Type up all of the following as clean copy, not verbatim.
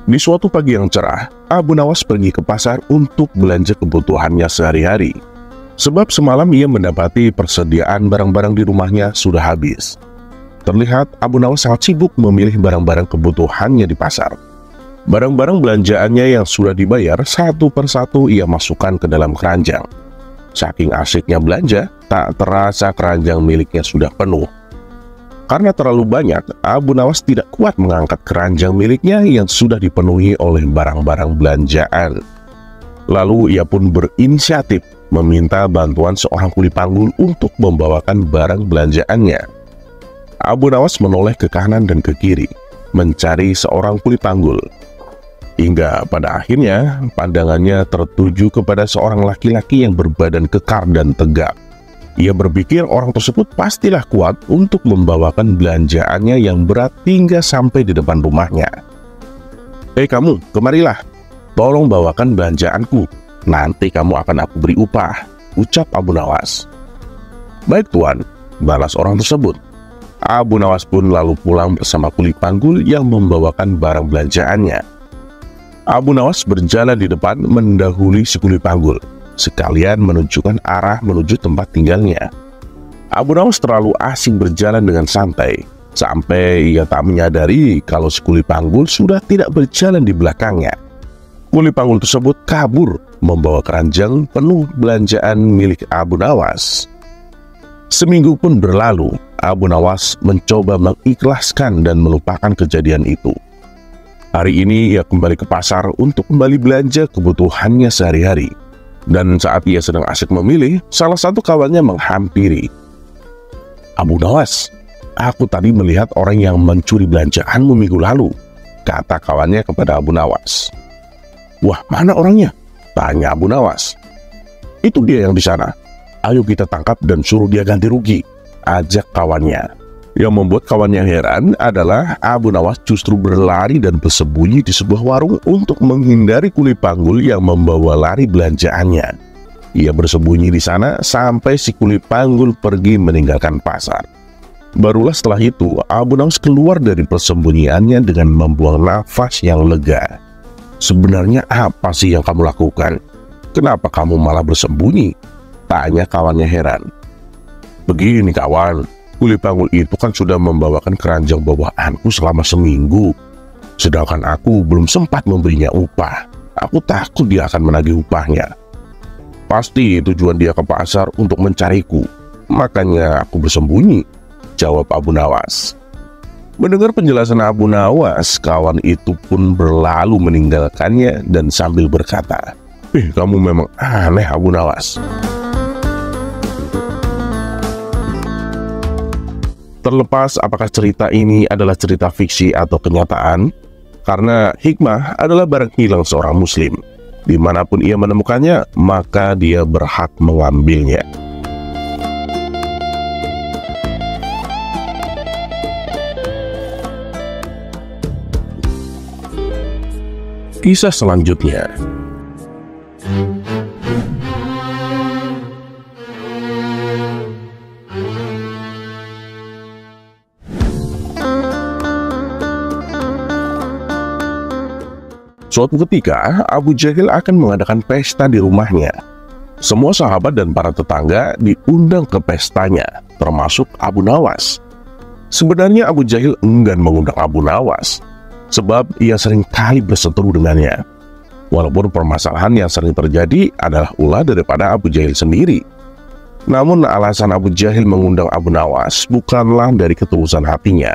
Di suatu pagi yang cerah, Abu Nawas pergi ke pasar untuk belanja kebutuhannya sehari-hari. Sebab semalam ia mendapati persediaan barang-barang di rumahnya sudah habis. Terlihat Abu Nawas sangat sibuk memilih barang-barang kebutuhannya di pasar. Barang-barang belanjaannya yang sudah dibayar satu persatu ia masukkan ke dalam keranjang. Saking asyiknya belanja, tak terasa keranjang miliknya sudah penuh. Karena terlalu banyak, Abu Nawas tidak kuat mengangkat keranjang miliknya yang sudah dipenuhi oleh barang-barang belanjaan. Lalu ia pun berinisiatif meminta bantuan seorang kuli panggul untuk membawakan barang belanjaannya. Abu Nawas menoleh ke kanan dan ke kiri, mencari seorang kuli panggul. Hingga pada akhirnya, pandangannya tertuju kepada seorang laki-laki yang berbadan kekar dan tegap. Ia berpikir orang tersebut pastilah kuat untuk membawakan belanjaannya yang berat hingga sampai di depan rumahnya. Kamu, kemarilah. Tolong bawakan belanjaanku. Nanti kamu akan aku beri upah, ucap Abu Nawas. Baik tuan, balas orang tersebut. Abu Nawas pun lalu pulang bersama kuli panggul yang membawakan barang belanjaannya. Abu Nawas berjalan di depan mendahului si kuli panggul, sekalian menunjukkan arah menuju tempat tinggalnya. Abu Nawas terlalu asing berjalan dengan santai, sampai ia tak menyadari kalau si kuli panggul sudah tidak berjalan di belakangnya. Kuli panggul tersebut kabur, membawa keranjang penuh belanjaan milik Abu Nawas. Seminggu pun berlalu, Abu Nawas mencoba mengikhlaskan dan melupakan kejadian itu. Hari ini ia kembali ke pasar untuk kembali belanja kebutuhannya sehari-hari. Dan saat ia sedang asyik memilih, salah satu kawannya menghampiri. Abu Nawas, aku tadi melihat orang yang mencuri belanjaanmu minggu lalu, kata kawannya kepada Abu Nawas. Wah, mana orangnya? Tanya Abu Nawas. Itu dia yang di sana. Ayo kita tangkap dan suruh dia ganti rugi, ajak kawannya. Yang membuat kawannya heran adalah Abu Nawas justru berlari dan bersembunyi di sebuah warung untuk menghindari kuli panggul yang membawa lari belanjaannya. Ia bersembunyi di sana sampai si kuli panggul pergi meninggalkan pasar. Barulah setelah itu Abu Nawas keluar dari persembunyiannya dengan membuang nafas yang lega. Sebenarnya apa sih yang kamu lakukan? Kenapa kamu malah bersembunyi? Tanya kawannya heran. Begini kawan, kuli panggul itu kan sudah membawakan keranjang bawaanku selama seminggu. Sedangkan aku belum sempat memberinya upah. Aku takut dia akan menagih upahnya. Pasti tujuan dia ke pasar untuk mencariku. Makanya aku bersembunyi, jawab Abu Nawas. Mendengar penjelasan Abu Nawas, kawan itu pun berlalu meninggalkannya dan sambil berkata, kamu memang aneh Abu Nawas. Terlepas apakah cerita ini adalah cerita fiksi atau kenyataan, karena hikmah adalah barang hilang seorang muslim. Dimanapun ia menemukannya, maka dia berhak mengambilnya. Kisah selanjutnya. Suatu ketika, Abu Jahil akan mengadakan pesta di rumahnya. Semua sahabat dan para tetangga diundang ke pestanya, termasuk Abu Nawas. Sebenarnya Abu Jahil enggan mengundang Abu Nawas, sebab ia sering kali berseteru dengannya. Walaupun permasalahan yang sering terjadi adalah ulah daripada Abu Jahil sendiri. Namun alasan Abu Jahil mengundang Abu Nawas bukanlah dari ketulusan hatinya.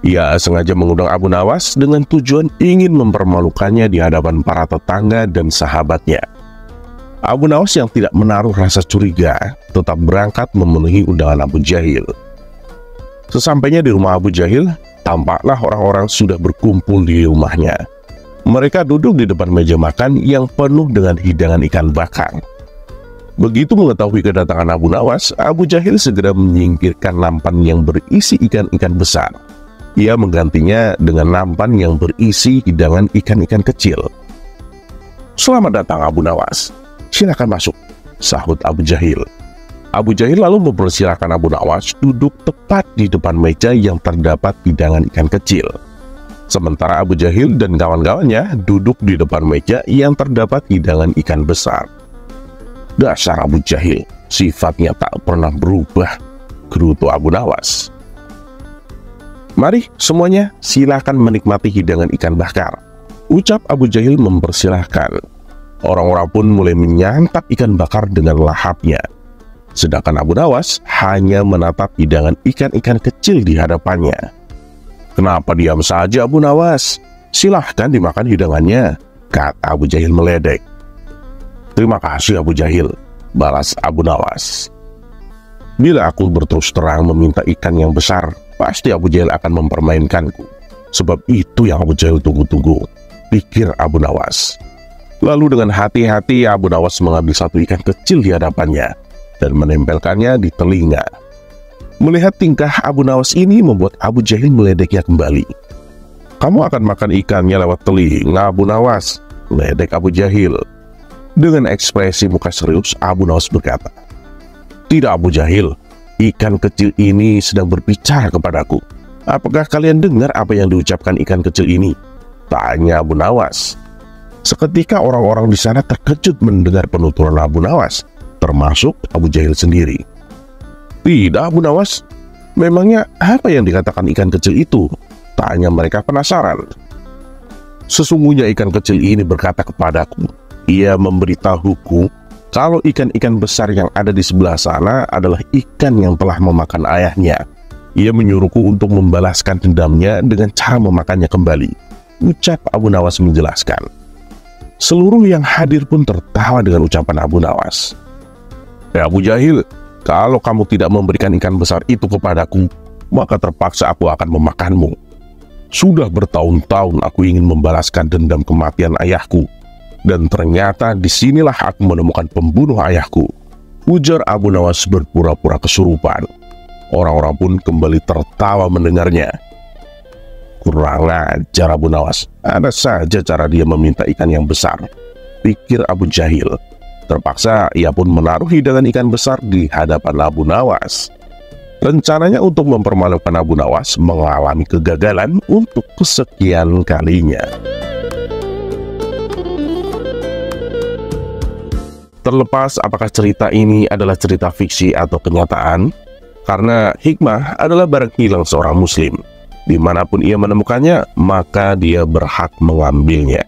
Ia sengaja mengundang Abu Nawas dengan tujuan ingin mempermalukannya di hadapan para tetangga dan sahabatnya. Abu Nawas yang tidak menaruh rasa curiga tetap berangkat memenuhi undangan Abu Jahil. Sesampainya di rumah Abu Jahil, tampaklah orang-orang sudah berkumpul di rumahnya. Mereka duduk di depan meja makan yang penuh dengan hidangan ikan bakar. Begitu mengetahui kedatangan Abu Nawas, Abu Jahil segera menyingkirkan nampan yang berisi ikan-ikan besar. Ia menggantinya dengan nampan yang berisi hidangan ikan-ikan kecil. Selamat datang Abu Nawas, silakan masuk, sahut Abu Jahil. Abu Jahil lalu mempersilahkan Abu Nawas duduk tepat di depan meja yang terdapat hidangan ikan kecil. Sementara Abu Jahil dan kawan-kawannya duduk di depan meja yang terdapat hidangan ikan besar. "Dasar Abu Jahil, sifatnya tak pernah berubah," gerutu Abu Nawas. "Mari semuanya, silakan menikmati hidangan ikan bakar," ucap Abu Jahil mempersilahkan. Orang-orang pun mulai menyantap ikan bakar dengan lahapnya. Sedangkan Abu Nawas hanya menatap hidangan ikan-ikan kecil di hadapannya. "Kenapa diam saja Abu Nawas? Silahkan dimakan hidangannya," kata Abu Jahil meledek. "Terima kasih Abu Jahil," balas Abu Nawas. "Bila aku berterus terang meminta ikan yang besar, pasti Abu Jahil akan mempermainkanku. Sebab itu yang Abu Jahil tunggu-tunggu," pikir Abu Nawas. Lalu dengan hati-hati Abu Nawas mengambil satu ikan kecil di hadapannya dan menempelkannya di telinga. Melihat tingkah Abu Nawas ini membuat Abu Jahil meledeknya kembali. "Kamu akan makan ikannya lewat telinga Abu Nawas," ledek Abu Jahil. Dengan ekspresi muka serius, Abu Nawas berkata, "Tidak Abu Jahil, ikan kecil ini sedang berbicara kepadaku. Apakah kalian dengar apa yang diucapkan ikan kecil ini?" tanya Abu Nawas. Seketika orang-orang di sana terkejut mendengar penuturan Abu Nawas, termasuk Abu Jahil sendiri. "Tidak Abu Nawas, memangnya apa yang dikatakan ikan kecil itu?" tanya mereka penasaran. "Sesungguhnya ikan kecil ini berkata kepadaku, ia memberitahuku kalau ikan-ikan besar yang ada di sebelah sana adalah ikan yang telah memakan ayahnya. Ia menyuruhku untuk membalaskan dendamnya dengan cara memakannya kembali," ucap Abu Nawas menjelaskan. Seluruh yang hadir pun tertawa dengan ucapan Abu Nawas. Abu Jahil, kalau kamu tidak memberikan ikan besar itu kepadaku, maka terpaksa aku akan memakanmu. Sudah bertahun-tahun aku ingin membalaskan dendam kematian ayahku, dan ternyata disinilah aku menemukan pembunuh ayahku," ujar Abu Nawas berpura-pura kesurupan. Orang-orang pun kembali tertawa mendengarnya. "Kurang ajar Abu Nawas, ada saja cara dia meminta ikan yang besar," pikir Abu Jahil. Terpaksa ia pun menaruh hidangan ikan besar di hadapan Abu Nawas. Rencananya untuk mempermalukan Abu Nawas mengalami kegagalan untuk kesekian kalinya. Terlepas apakah cerita ini adalah cerita fiksi atau kenyataan, karena hikmah adalah barang hilang seorang muslim. Dimanapun ia menemukannya, maka dia berhak mengambilnya.